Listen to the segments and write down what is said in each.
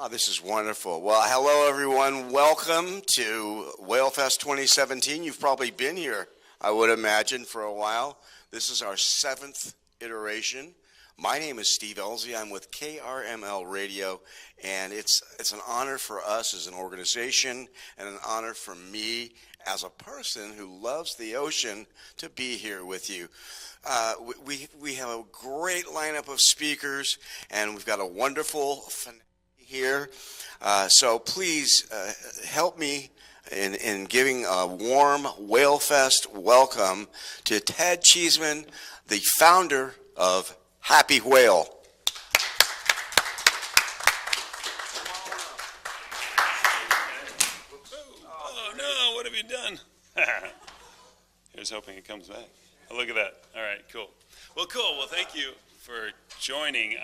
Oh, this is wonderful. Well, hello, everyone. Welcome to Whalefest 2017. You've probably been here, I would imagine, for a while. This is our 7th iteration. My name is Steve Elzy. I'm with KRML Radio, and it's an honor for us as an organization and an honor for me as a person who loves the ocean to be here with you. We have a great lineup of speakers, and we've got a wonderful finale here. So please help me in giving a warm Whalefest welcome to Ted Cheeseman, the founder of Happywhale. Oh no, what have you done? Here's hoping it comes back. Oh, look at that. All right, cool. Well, thank you for joining.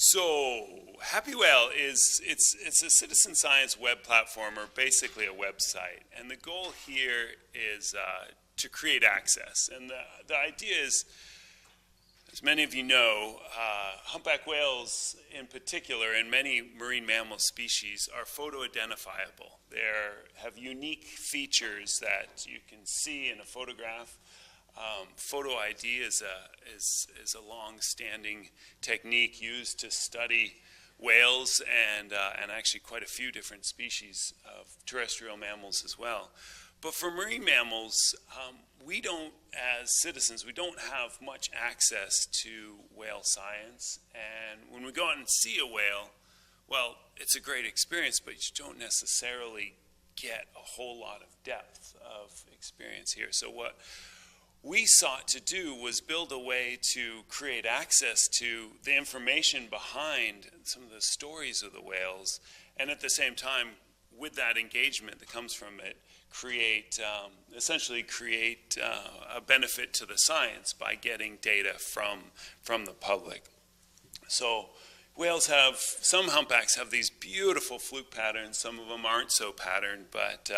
So Happywhale it's a citizen science web platform, or basically a website. And the goal here is to create access. And the idea is, as many of you know, humpback whales in particular, and many marine mammal species, are photo-identifiable. They have unique features that you can see in a photograph. Photo ID is a long-standing technique used to study whales and actually quite a few different species of terrestrial mammals as well. But for marine mammals, we don't, as citizens, we don't have much access to whale science. And when we go out and see a whale, well, it's a great experience, but you don't necessarily get a whole lot of depth of experience here. So what we sought to do was build a way to create access to the information behind some of the stories of the whales, and at the same time, with that engagement that comes from it, essentially create a benefit to the science by getting data from the public. So whales have, some humpbacks have these beautiful fluke patterns. Some of them aren't so patterned, but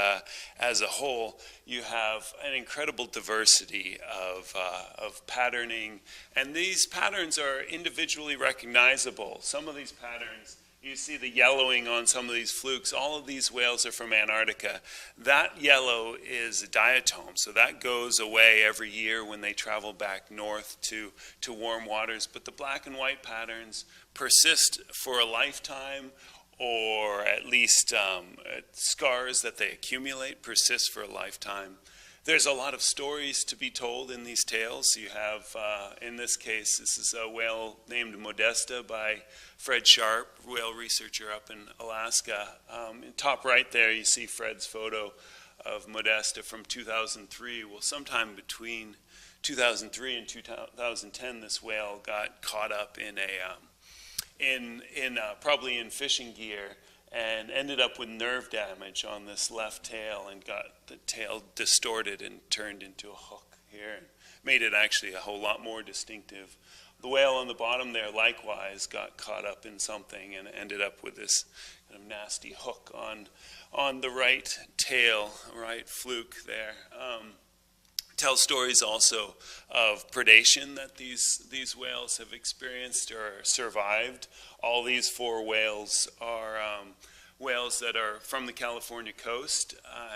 as a whole, you have an incredible diversity of patterning. And these patterns are individually recognizable. Some of these patterns, you see the yellowing on some of these flukes. All of these whales are from Antarctica. That yellow is a diatom, so that goes away every year when they travel back north to warm waters. But the black and white patterns persist for a lifetime, or at least scars that they accumulate persist for a lifetime. There's a lot of stories to be told in these tales. You have, in this case, this is a whale named Modesta by Fred Sharp, whale researcher up in Alaska. In top right there, you see Fred's photo of Modesta from 2003. Well, sometime between 2003 and 2010, this whale got caught up in probably in fishing gear, and ended up with nerve damage on this left tail, and got the tail distorted and turned into a hook here, and made it actually a whole lot more distinctive. The whale on the bottom there likewise got caught up in something and ended up with this kind of nasty hook on the right tail, right fluke there. Tell stories also of predation that these whales have experienced or survived. All these 4 whales are whales that are from the California coast,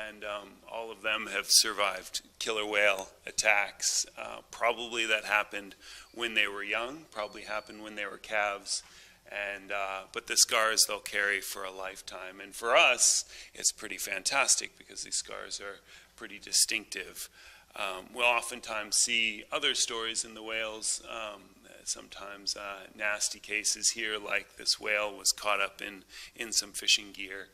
and all of them have survived killer whale attacks. Probably that happened when they were young, probably happened when they were calves. But the scars they'll carry for a lifetime. And for us, it's pretty fantastic because these scars are pretty distinctive. We'll oftentimes see other stories in the whales, sometimes nasty cases here, like this whale was caught up in some fishing gear,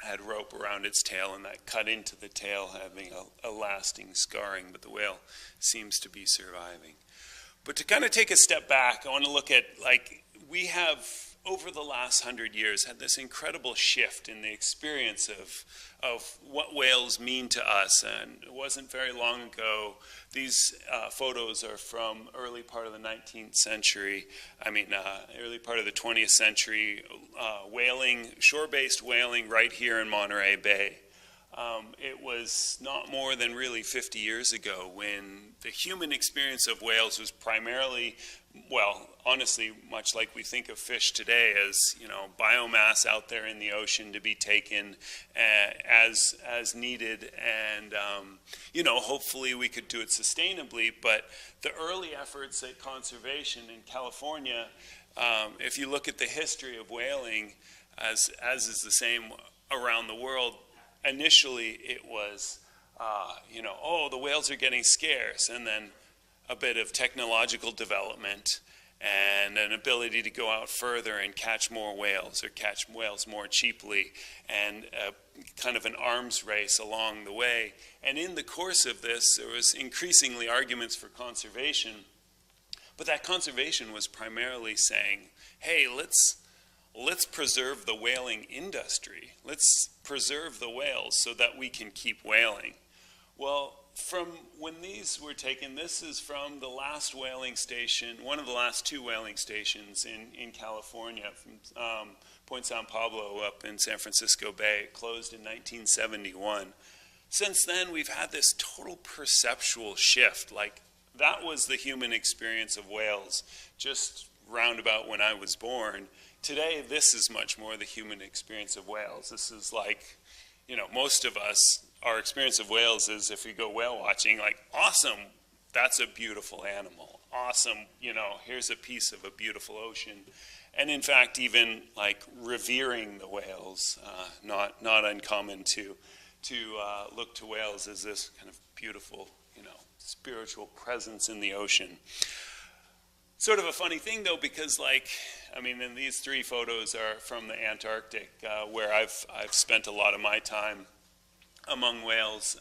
had rope around its tail, and that cut into the tail, having a lasting scarring, but the whale seems to be surviving. But to kind of take a step back, I want to look at, we have, over the last 100 years, had this incredible shift in the experience of what whales mean to us. And it wasn't very long ago. These photos are from early part of the 19th century, early part of the 20th century, whaling, shore-based whaling right here in Monterey Bay. It was not more than really 50 years ago when the human experience of whales was primarily, well, honestly, much like we think of fish today as, biomass out there in the ocean to be taken as needed, and, hopefully we could do it sustainably. But the early efforts at conservation in California, if you look at the history of whaling, as is the same around the world, initially it was, the whales are getting scarce, and then a bit of technological development and an ability to go out further and catch more whales or catch whales more cheaply, and kind of an arms race along the way. And in the course of this, there was increasingly arguments for conservation, but that conservation was primarily saying, hey, let's preserve the whaling industry. Let's preserve the whales so that we can keep whaling. Well, from when these were taken, this is from the last whaling station, one of the last two whaling stations in California, from Point San Pablo up in San Francisco Bay. It closed in 1971. Since then, we've had this total perceptual shift. Like, that was the human experience of whales just roundabout when I was born. Today, this is much more the human experience of whales. This is like, most of us, our experience of whales is if we go whale watching, like, awesome, that's a beautiful animal. Awesome, here's a piece of a beautiful ocean. And in fact, even like revering the whales, not uncommon to look to whales as this kind of beautiful, spiritual presence in the ocean. Sort of a funny thing, though, because and these three photos are from the Antarctic, where I've spent a lot of my time among whales.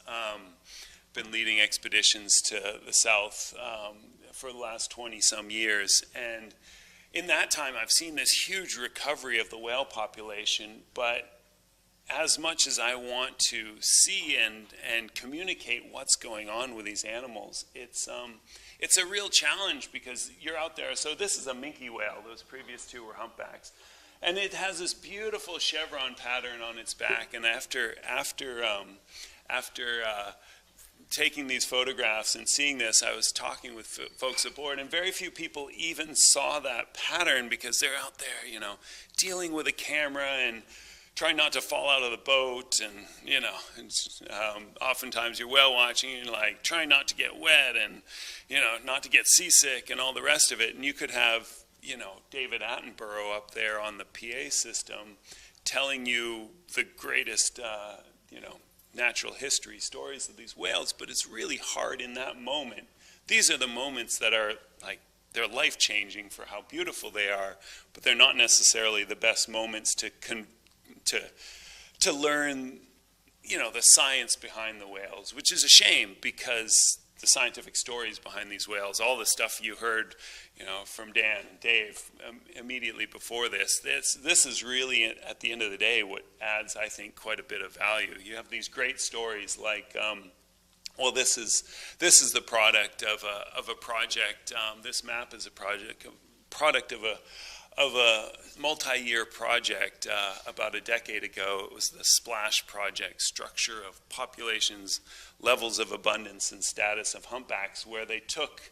Been leading expeditions to the south for the last 20-some years. And in that time, I've seen this huge recovery of the whale population, but as much as I want to see and communicate what's going on with these animals, it's a real challenge because you're out there. So this is a minke whale. Those previous two were humpbacks. And it has this beautiful chevron pattern on its back. And after taking these photographs and seeing this, I was talking with folks aboard, and very few people even saw that pattern because they're out there, dealing with a camera and trying not to fall out of the boat, and oftentimes you're whale watching and you're like trying not to get wet and not to get seasick and all the rest of it. And you could have David Attenborough up there on the PA system telling you the greatest natural history stories of these whales, but it's really hard in that moment. These are the moments that are they're life-changing for how beautiful they are, but they're not necessarily the best moments to learn, the science behind the whales, which is a shame because the scientific stories behind these whales, all the stuff you heard, from Dan and Dave immediately before this is really, at the end of the day, what adds, I think, quite a bit of value. You have these great stories like, this is the product of a project. This map is a product of a multi-year project about a decade ago. It was the SPLASH project, Structure of Populations, Levels of Abundance and Status of Humpbacks, where they took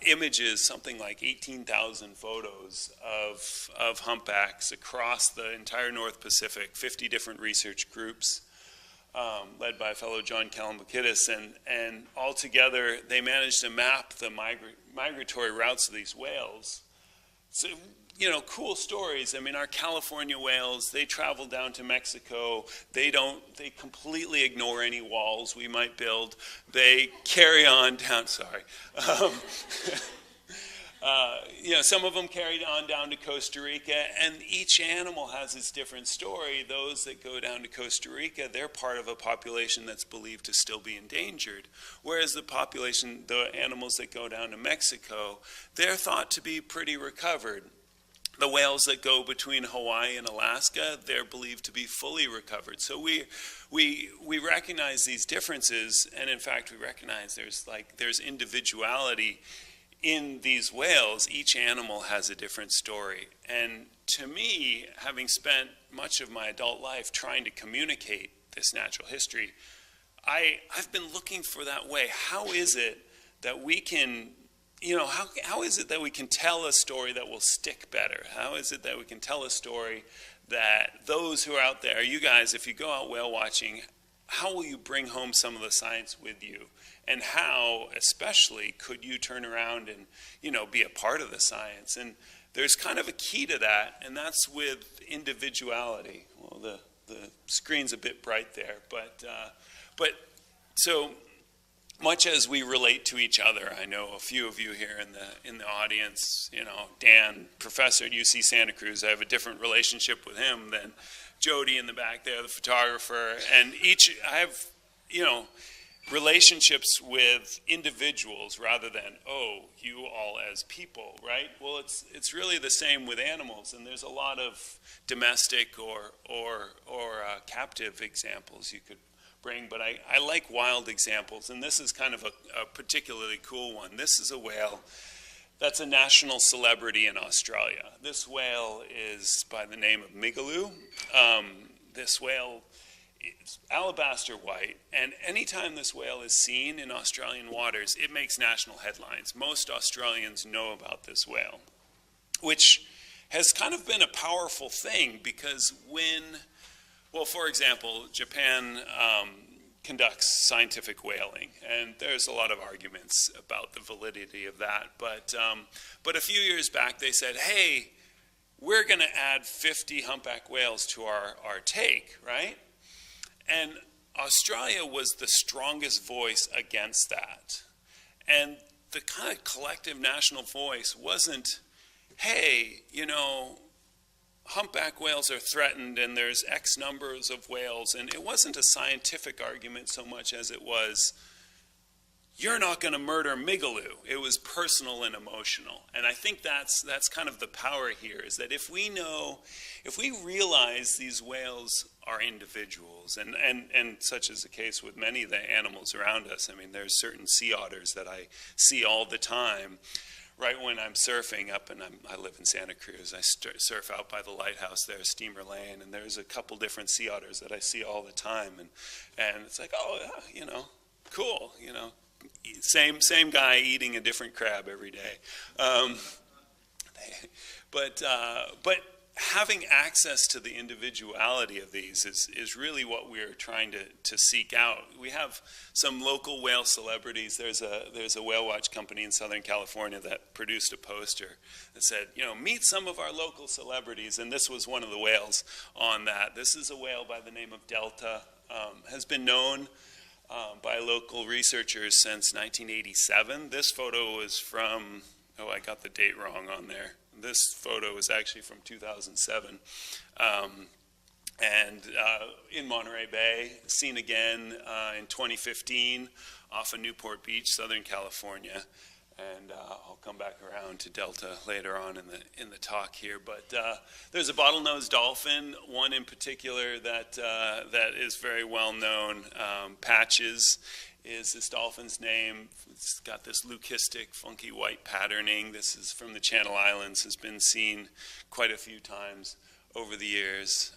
images, something like 18,000 photos of humpbacks across the entire North Pacific, 50 different research groups, led by a fellow John Kalamokidis, and altogether they managed to map the migratory routes of these whales. So, cool stories. I mean, our California whales, they travel down to Mexico. They completely ignore any walls we might build. They carry on down, some of them carried on down to Costa Rica, and each animal has its different story. Those that go down to Costa Rica, they're part of a population that's believed to still be endangered. Whereas the animals that go down to Mexico, they're thought to be pretty recovered. The whales that go between Hawaii and Alaska, they're believed to be fully recovered. So we recognize these differences, and in fact, we recognize there's individuality in these whales. Each animal has a different story. And to me, having spent much of my adult life trying to communicate this natural history. I've been looking for that way. How is it that we can, how is it that we can tell a story that will stick better? How is it that we can tell a story that those who are out there, you guys, if you go out whale watching, how will you bring home some of the science with you? And how, especially, could you turn around and, be a part of the science? And there's kind of a key to that, and that's with individuality. Well, the screen's a bit bright there, but so much as we relate to each other, I know a few of you here in the audience, Dan, professor at UC Santa Cruz, I have a different relationship with him than Jody in the back there, the photographer, and I have, relationships with individuals rather than, you all as people, right? Well, it's really the same with animals, and there's a lot of domestic or captive examples you could bring, but I like wild examples, and this is kind of a particularly cool one. This is a whale that's a national celebrity in Australia. This whale is by the name of Migaloo. This whale is alabaster white, and anytime this whale is seen in Australian waters, it makes national headlines. Most Australians know about this whale, which has kind of been a powerful thing because for example, Japan conducts scientific whaling, and there's a lot of arguments about the validity of that. But a few years back, they said, hey, we're going to add 50 humpback whales to our take, right? And Australia was the strongest voice against that. And the kind of collective national voice wasn't, hey, humpback whales are threatened and there's X numbers of whales. And it wasn't a scientific argument so much as it was, you're not going to murder Migaloo. It was personal and emotional. And I think that's kind of the power here, is that if we realize these whales are individuals, and such is the case with many of the animals around us. I mean, there's certain sea otters that I see all the time. Right when I'm surfing up, and I live in Santa Cruz, I surf out by the lighthouse there, Steamer Lane, and there's a couple different sea otters that I see all the time, and it's like, cool, same guy eating a different crab every day, but having access to the individuality of these is really what we're trying to seek out. We have some local whale celebrities. There's a whale watch company in Southern California that produced a poster that said, meet some of our local celebrities, and this was one of the whales on that. This is a whale by the name of Delta, has been known by local researchers since 1987. This photo is from, I got the date wrong on there. This photo is actually from 2007, and in Monterey Bay, seen again in 2015 off of Newport Beach, Southern California, and I'll come back around to Delta later on in the talk here. But there's a bottlenose dolphin, one in particular that is very well known. Patches is this dolphin's name. It's got this leucistic, funky white patterning. This is from the Channel Islands, has been seen quite a few times over the years.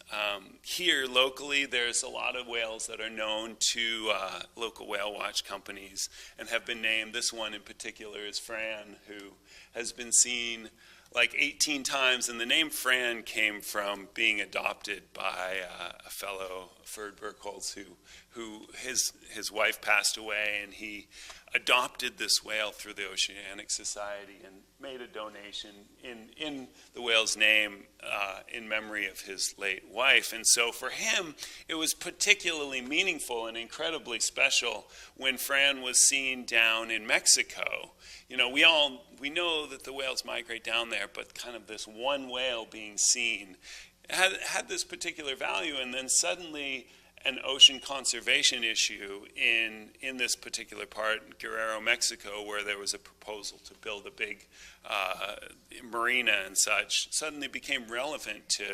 Here locally, there's a lot of whales that are known to local whale watch companies and have been named. This one in particular is Fran, who has been seen like 18 times, and the name Fran came from being adopted by a fellow, Ferd Burkholz, who his wife passed away, and he adopted this whale through the Oceanic Society and made a donation in the whale's name in memory of his late wife. And so for him, it was particularly meaningful and incredibly special when Fran was seen down in Mexico. We know that the whales migrate down there, but kind of this one whale being seen had this particular value, and then suddenly an ocean conservation issue in this particular part, Guerrero, Mexico, where there was a proposal to build a big marina and such, suddenly became relevant to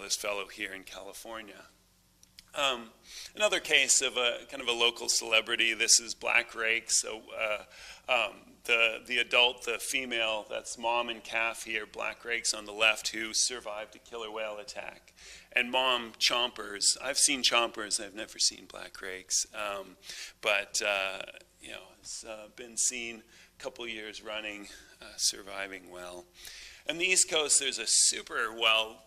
this fellow here in California. Another case of a kind of a local celebrity. This is black rake. So the adult, the female, that's mom and calf here, black rakes on the left, who survived a killer whale attack. And mom chompers. I've seen chompers. I've never seen black rakes. But it's been seen a couple years running, surviving well. On the East Coast, there's a super well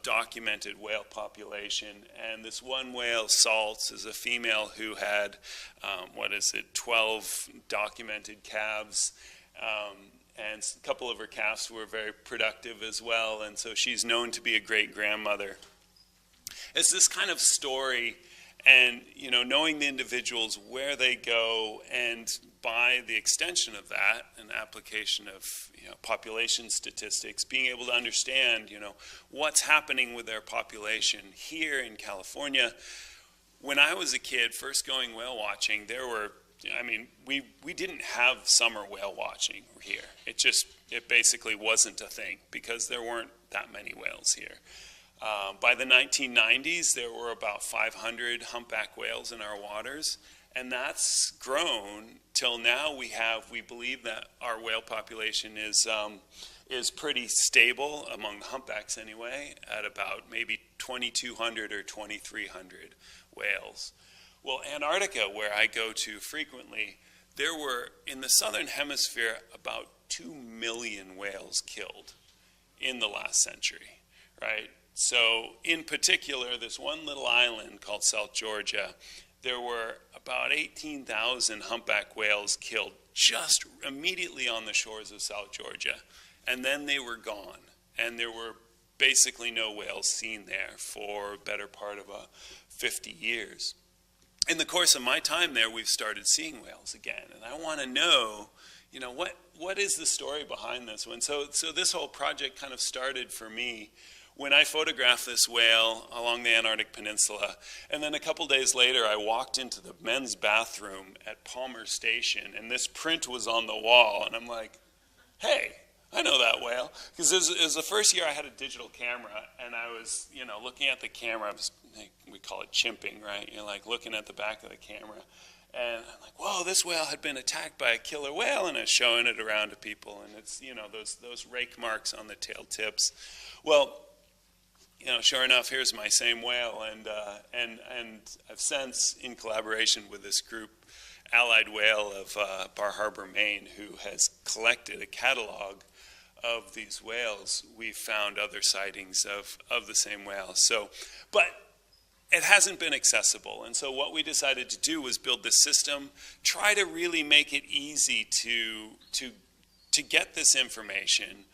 documented whale population, and this one whale, Salts, is a female who had 12 documented calves, and a couple of her calves were very productive as well, and so she's known to be a great grandmother. It's this kind of story, and knowing the individuals, where they go, and by the extension of that, an application of population statistics, being able to understand what's happening with their population here in California. When I was a kid, first going whale watching, we didn't have summer whale watching here. It basically wasn't a thing because there weren't that many whales here. By the 1990s, there were about 500 humpback whales in our waters, and that's grown till now. We believe that our whale population is pretty stable among the humpbacks anyway, at about maybe 2,200 or 2,300 whales. Well, Antarctica, where I go to frequently, there were in the southern hemisphere about 2 million whales killed in the last century, right? So in particular, this one little island called South Georgia, there were about 18,000 humpback whales killed just immediately on the shores of South Georgia. And then they were gone. And there were basically no whales seen there for a better part of 50 years. In the course of my time there, we've started seeing whales again. And I want to know, what is the story behind this one? So this whole project kind of started for me when I photographed this whale along the Antarctic Peninsula, and then a couple days later I walked into the men's bathroom at Palmer Station, and this print was on the wall, and I'm like, hey, I know that whale. Because it was the first year I had a digital camera, and I was, looking at the camera, we call it chimping, right? You're like looking at the back of the camera, and I'm like, whoa, this whale had been attacked by a killer whale, and I was showing it around to people, and it's, those rake marks on the tail tips. Well, sure enough, here's my same whale, and I've since, in collaboration with this group, Allied Whale of Bar Harbor, Maine, who has collected a catalog of these whales, we've found other sightings of the same whale. So, but it hasn't been accessible, and so what we decided to do was build this system, try to really make it easy to get this information,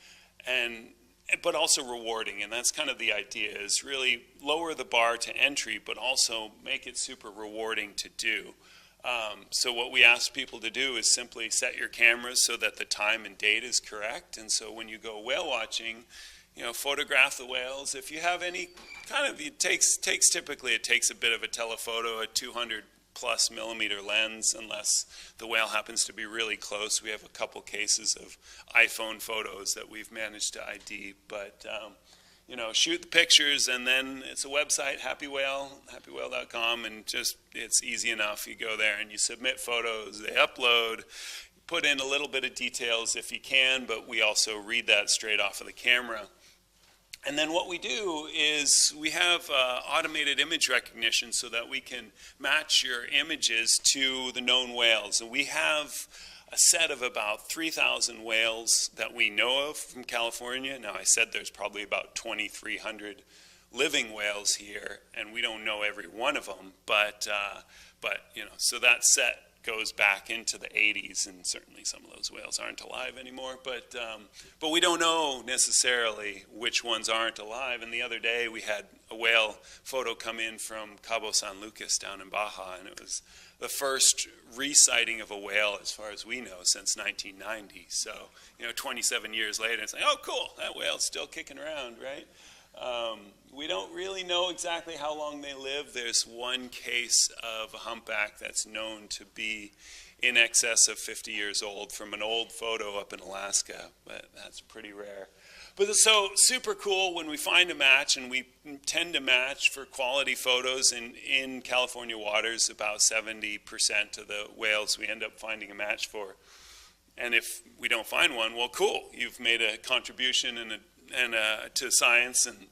but also rewarding, and that's kind of the idea, is really lower the bar to entry, but also make it super rewarding to do. So what we ask people to do is simply set your cameras so that the time and date is correct, and so when you go whale watching, photograph the whales. If you have any kind of, it takes a bit of a telephoto, a 200 plus millimeter lens, unless the whale happens to be really close. We have a couple cases of iPhone photos that we've managed to ID, but shoot the pictures, and then it's a website, happywhale.com, and it's easy enough. You go there and you submit photos, they upload, put in a little bit of details if you can, but we also read that straight off of the camera. And then what we do is we have automated image recognition so that we can match your images to the known whales. And we have a set of about 3,000 whales that we know of from California. Now, I said there's probably about 2,300 living whales here, and we don't know every one of them. But so that set goes back into the 80s, and certainly some of those whales aren't alive anymore, but we don't know necessarily which ones aren't alive. And the other day we had a whale photo come in from Cabo San Lucas down in Baja, and it was the first resighting of a whale, as far as we know, since 1990. So 27 years later, it's like, oh cool, that whale's still kicking around, right? We don't really know exactly how long they live. There's one case of a humpback that's known to be in excess of 50 years old from an old photo up in Alaska, but that's pretty rare. But so super cool when we find a match, and we tend to match for quality photos in California waters. About 70% of the whales we end up finding a match for. And if we don't find one, well, cool. You've made a contribution to science and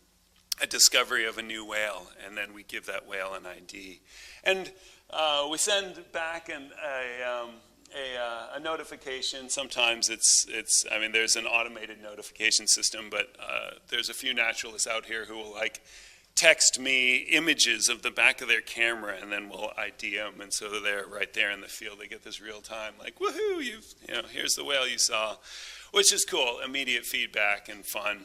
a discovery of a new whale, and then we give that whale an ID. And we send back a notification. Sometimes I mean, there's an automated notification system, but there's a few naturalists out here who will text me images of the back of their camera, and then we'll ID them, and so they're right there in the field. They get this real time, woohoo! Here's the whale you saw, which is cool. Immediate feedback and fun.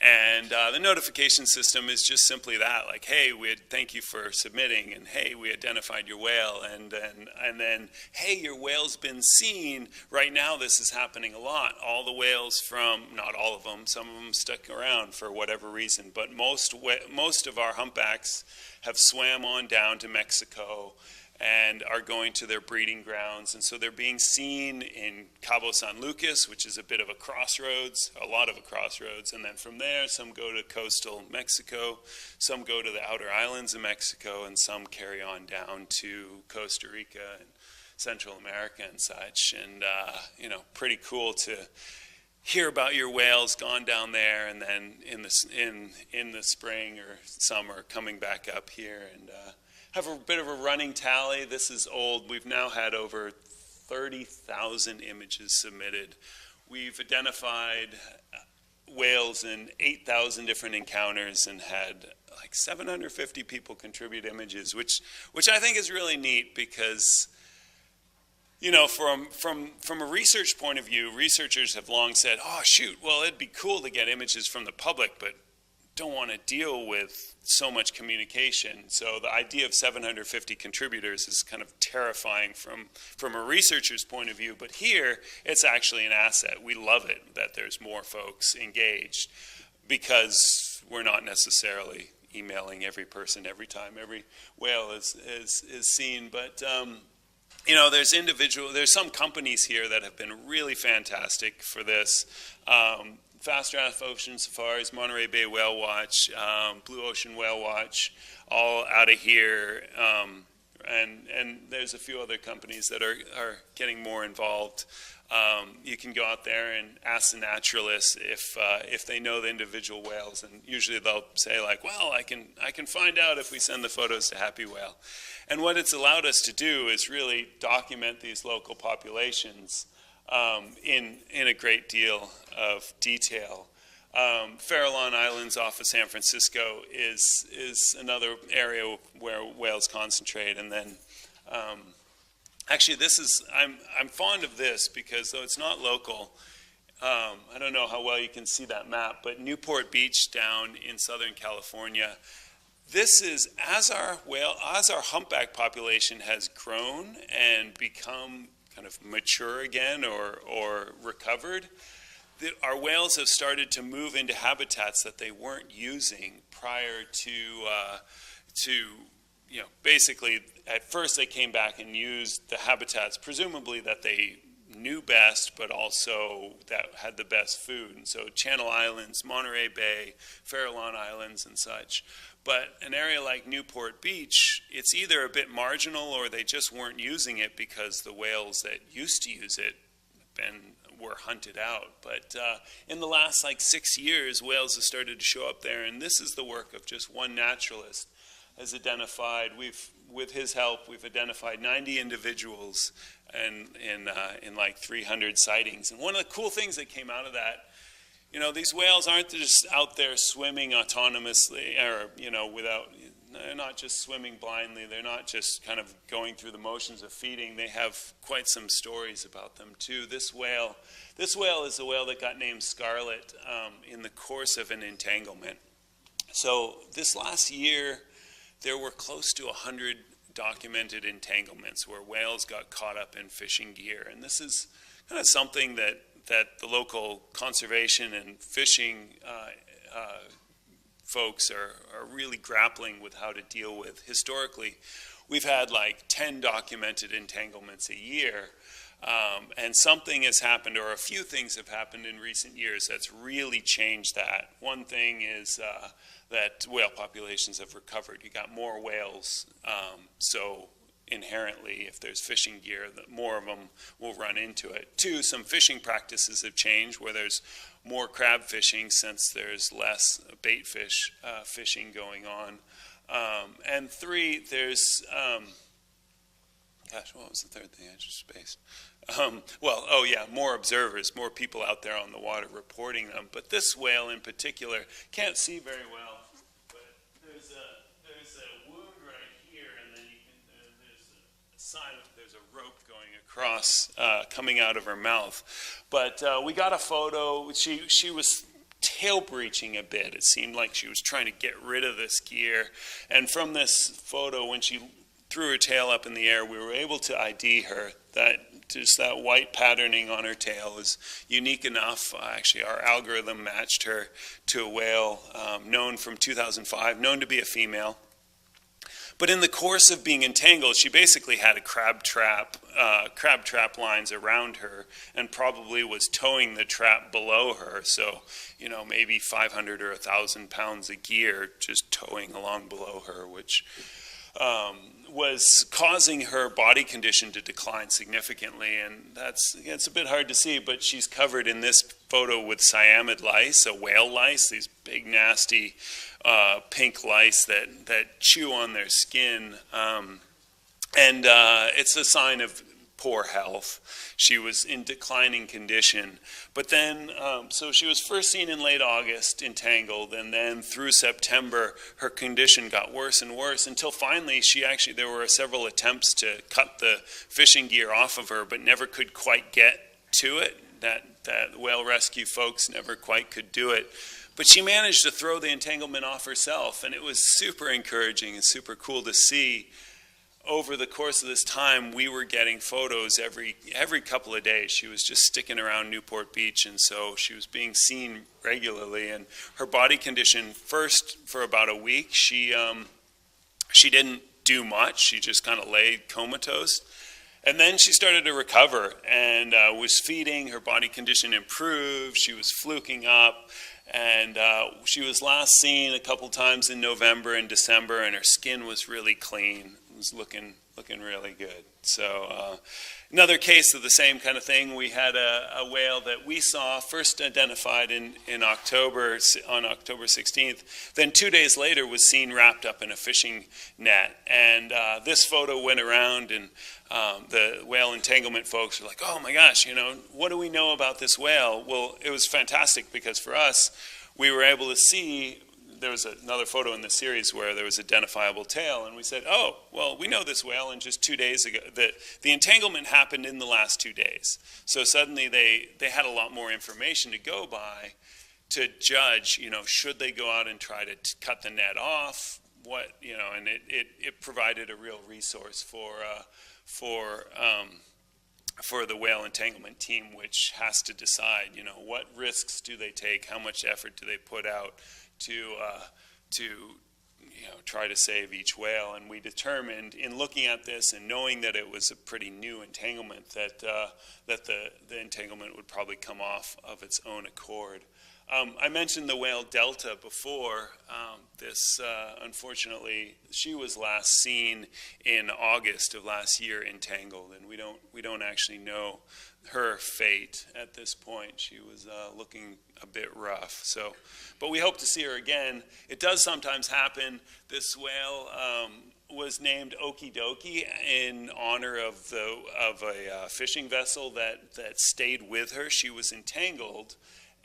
And the notification system is just simply that, hey, thank you for submitting, and hey, we identified your whale, and then, hey, your whale's been seen. Right now, this is happening a lot. All the whales not all of them, some of them stuck around for whatever reason, but most of our humpbacks have swam on down to Mexico and are going to their breeding grounds. And so they're being seen in Cabo San Lucas, which is a bit of a crossroads, a lot of a crossroads. And then from there, some go to coastal Mexico, some go to the outer islands of Mexico, and some carry on down to Costa Rica and Central America and such. And, pretty cool to hear about your whales gone down there, and then in the spring or summer coming back up here, and have a bit of a running tally. This is old. We've now had over 30,000 images submitted. We've identified whales in 8,000 different encounters and had 750 people contribute images, which I think is really neat because, from a research point of view, researchers have long said, oh, shoot, well, it'd be cool to get images from the public, but don't want to deal with so much communication. So the idea of 750 contributors is kind of terrifying from a researcher's point of view, but here it's actually an asset. We love it that there's more folks engaged because we're not necessarily emailing every person every time every whale is seen. But there's some companies here that have been really fantastic for this. Fast Draft Ocean Safaris, Monterey Bay Whale Watch, Blue Ocean Whale Watch, all out of here. And there's a few other companies that are getting more involved. You can go out there and ask the naturalists if they know the individual whales, and usually they'll say well, I can find out if we send the photos to Happywhale. And what it's allowed us to do is really document these local populations in a great deal of detail. Farallon Islands off of San Francisco is another area where whales concentrate, and then actually I'm fond of this because though it's not local, I don't know how well you can see that map, but Newport Beach down in Southern California. This is as our humpback population has grown and become kind of mature again or recovered, our whales have started to move into habitats that they weren't using prior to basically at first they came back and used the habitats presumably that they knew best, but also that had the best food. And so Channel Islands, Monterey Bay, Farallon Islands and such. But an area like Newport Beach, it's either a bit marginal or they just weren't using it because the whales that used to use it were hunted out. But in the last 6 years, whales have started to show up there, and this is the work of just one naturalist has identified. With his help, we've identified 90 individuals and in 300 sightings. And one of the cool things that came out of that, these whales aren't just out there swimming autonomously or, they're not just swimming blindly. They're not just kind of going through the motions of feeding. They have quite some stories about them too. This whale is a whale that got named Scarlet in the course of an entanglement. So this last year, there were close to 100 documented entanglements where whales got caught up in fishing gear. And this is kind of something that the local conservation and fishing folks are really grappling with how to deal with. Historically, we've had 10 documented entanglements a year. And something has happened, or a few things have happened in recent years that's really changed that. One thing is that whale populations have recovered. You got more whales, so inherently, if there's fishing gear, more of them will run into it. Two, some fishing practices have changed where there's more crab fishing since there's less bait fish fishing going on. And three, there's, gosh, what was the third thing I just spaced? More observers, more people out there on the water reporting them. But this whale in particular, can't see very well, but there's a wound right here, and then you can, there's a rope going across, coming out of her mouth. But we got a photo. She was tail breaching a bit. It seemed like she was trying to get rid of this gear. And from this photo, when she threw her tail up in the air, we were able to ID her. Just that white patterning on her tail is unique enough. Actually, our algorithm matched her to a whale known from 2005, known to be a female. But in the course of being entangled, she basically had a crab trap lines around her, and probably was towing the trap below her. So, maybe 500 or 1,000 pounds of gear just towing along below her, which was causing her body condition to decline significantly. And it's a bit hard to see, but she's covered in this photo with cyanid lice, a whale lice, these big nasty pink lice that chew on their skin. And it's a sign of poor health. She was in declining condition. But then, so she was first seen in late August, entangled, and then through September, her condition got worse and worse until finally there were several attempts to cut the fishing gear off of her, but never could quite get to it. That whale rescue folks never quite could do it. But she managed to throw the entanglement off herself, and it was super encouraging and super cool to see. Over the course of this time, we were getting photos every couple of days. She was just sticking around Newport Beach, and so she was being seen regularly. And her body condition, first for about a week, she didn't do much. She just kind of lay comatose. And then she started to recover and was feeding. Her body condition improved. She was fluking up. And she was last seen a couple times in November and December, and her skin was really clean. It was looking really good. So another case of the same kind of thing. We had a whale that we saw first identified in October, on October 16th. Then 2 days later was seen wrapped up in a fishing net. And this photo went around, and the whale entanglement folks were like, oh my gosh, what do we know about this whale? Well, it was fantastic because for us, we were able to see. There was another photo in the series where there was identifiable tail, and we said, oh, well, we know this whale, and just 2 days ago, the entanglement happened in the last 2 days. So suddenly they had a lot more information to go by to judge, should they go out and try to cut the net off, and it provided a real resource for the whale entanglement team, which has to decide, what risks do they take, how much effort do they put out to try to save each whale. And we determined, in looking at this and knowing that it was a pretty new entanglement, that the entanglement would probably come off of its own accord. I mentioned the whale Delta before. Unfortunately, she was last seen in August of last year entangled, and we don't actually know her fate at this point. She was looking a bit rough. So, but we hope to see her again. It does sometimes happen. This whale was named Okie Dokie in honor of a fishing vessel that stayed with her. She was entangled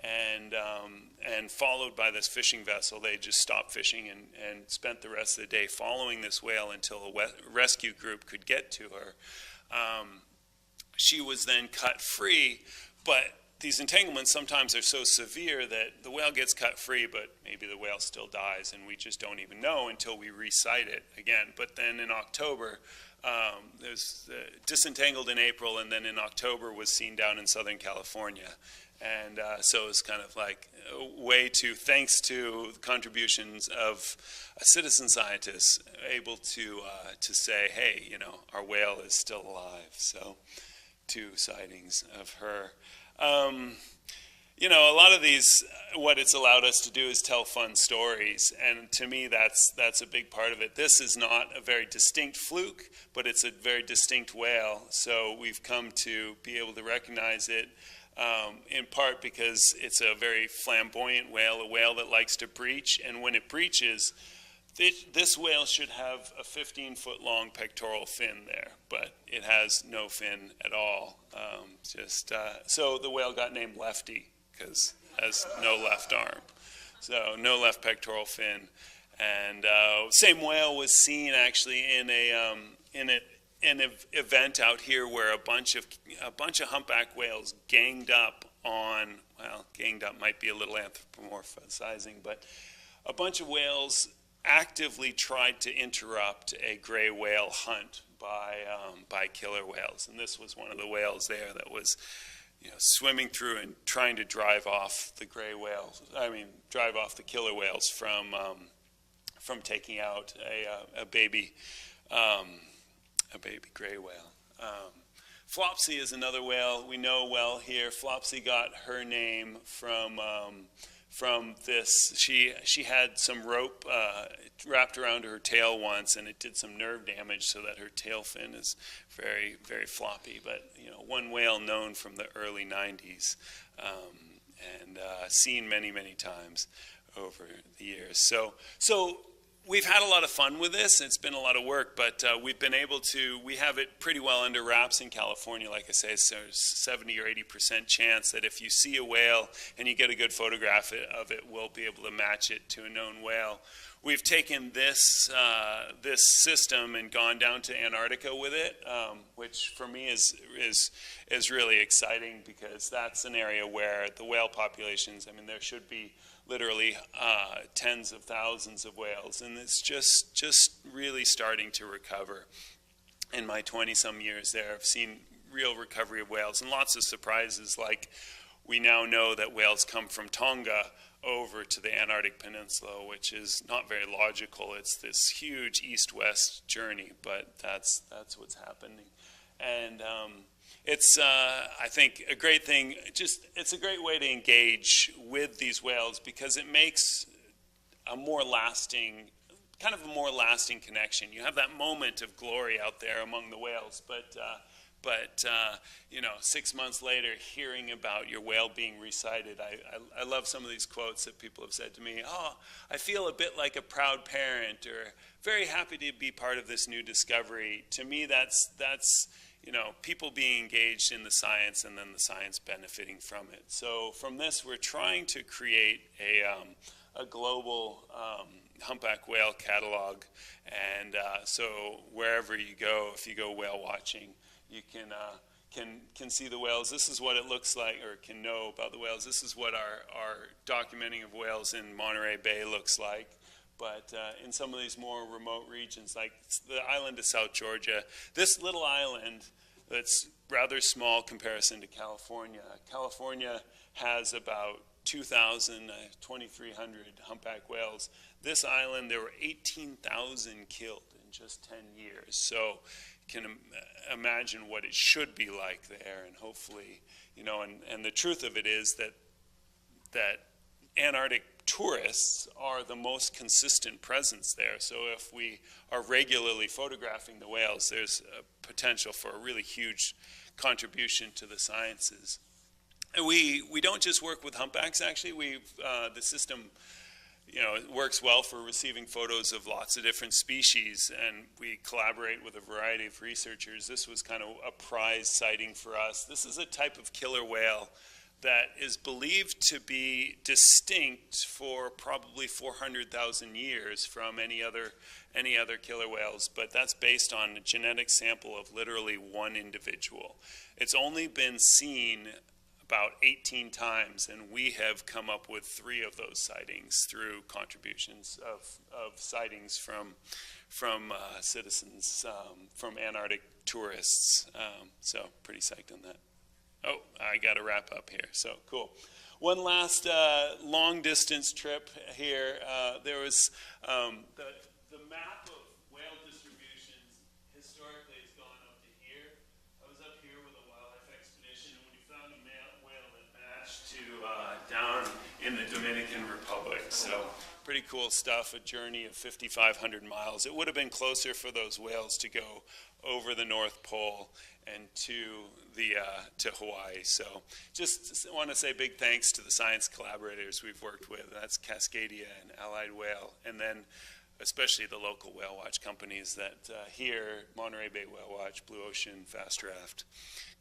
and followed by this fishing vessel. They just stopped fishing and spent the rest of the day following this whale until a rescue group could get to her. She was then cut free, but these entanglements sometimes are so severe that the whale gets cut free, but maybe the whale still dies, and we just don't even know until we re-sight it again. But then in October, there's disentangled in April, and then in October was seen down in Southern California. And so it's kind of like a way to, thanks to the contributions of a citizen scientist, able to say, hey, our whale is still alive. So 2 sightings of her. You know, a lot of these, what it's allowed us to do is tell fun stories, and to me that's a big part of it. This is not a very distinct fluke, but it's a very distinct whale, so we've come to be able to recognize it in part because it's a very flamboyant whale, a whale that likes to breach, and when it breaches, this whale should have a 15-foot long pectoral fin there, but it has no fin at all. So the whale got named Lefty, because it has no left arm, so no left pectoral fin. And same whale was seen actually in an event out here where a bunch of humpback whales ganged up on, well, ganged up might be a little anthropomorphizing, but a bunch of whales actively tried to interrupt a gray whale hunt by killer whales, and this was one of the whales there that was, you know, swimming through and trying to drive off the gray whales. Drive off the killer whales from taking out a baby gray whale. Flopsy is another whale we know well here. Flopsy got her name from this. She had some rope wrapped around her tail once, and it did some nerve damage, so that her tail fin is very, very floppy. But you know, one whale known from the early '90s, and seen many, many times over the years. So we've had a lot of fun with this. It's been a lot of work, but we've been able to, we have it pretty well under wraps in California. Like I say, so there's 70 or 80% chance that if you see a whale and you get a good photograph of it, we'll be able to match it to a known whale. We've taken this system and gone down to Antarctica with it, which for me is really exciting, because that's an area where the whale populations, I mean, there should be literally tens of thousands of whales, and it's just really starting to recover. In my 20-some years there, I've seen real recovery of whales, and lots of surprises, like we now know that whales come from Tonga over to the Antarctic Peninsula, which is not very logical. It's this huge east-west journey, but that's what's happening. And it's, I think, a great thing. It's a great way to engage with these whales, because it makes a more lasting connection. You have that moment of glory out there among the whales, but you know, 6 months later, hearing about your whale being recited, I love some of these quotes that people have said to me. Oh, I feel a bit like a proud parent, or very happy to be part of this new discovery. To me, that's you know, people being engaged in the science, and then the science benefiting from it. So from this, we're trying to create a global humpback whale catalog, and so wherever you go, if you go whale watching, you can see the whales. This is what it looks like, or can know about the whales. This is what our documenting of whales in Monterey Bay looks like. But in some of these more remote regions, like the island of South Georgia, this little island that's rather small comparison to California. California has about 2,000, 2,300 humpback whales. This island, there were 18,000 killed in just 10 years. So you can imagine what it should be like there, and hopefully, you know, and the truth of it is that Antarctic tourists are the most consistent presence there. So if we are regularly photographing the whales, there's a potential for a really huge contribution to the sciences. And we don't just work with humpbacks, actually. The system, you know, it works well for receiving photos of lots of different species, and we collaborate with a variety of researchers. This was kind of a prize sighting for us. This is a type of killer whale that is believed to be distinct for probably 400,000 years from any other killer whales, but that's based on a genetic sample of literally one individual. It's only been seen about 18 times, and we have come up with 3 of those sightings through contributions of sightings from citizens, from Antarctic tourists. So pretty psyched on that. Oh, I got to wrap up here, so cool. One last long-distance trip here. There was the map of whale distributions historically has gone up to here. I was up here with a wildlife down in the Dominican Republic. So pretty cool stuff, a journey of 5,500 miles. It would have been closer for those whales to go over the North Pole and to Hawaii. So just want to say big thanks to the science collaborators we've worked with. That's Cascadia and Allied Whale, and then especially the local whale watch companies that here, Monterey Bay Whale Watch, Blue Ocean, Fast Draft.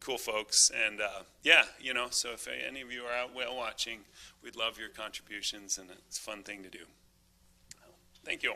Cool folks. And yeah, you know, so if any of you are out whale watching, we'd love your contributions, and it's a fun thing to do. Thank you.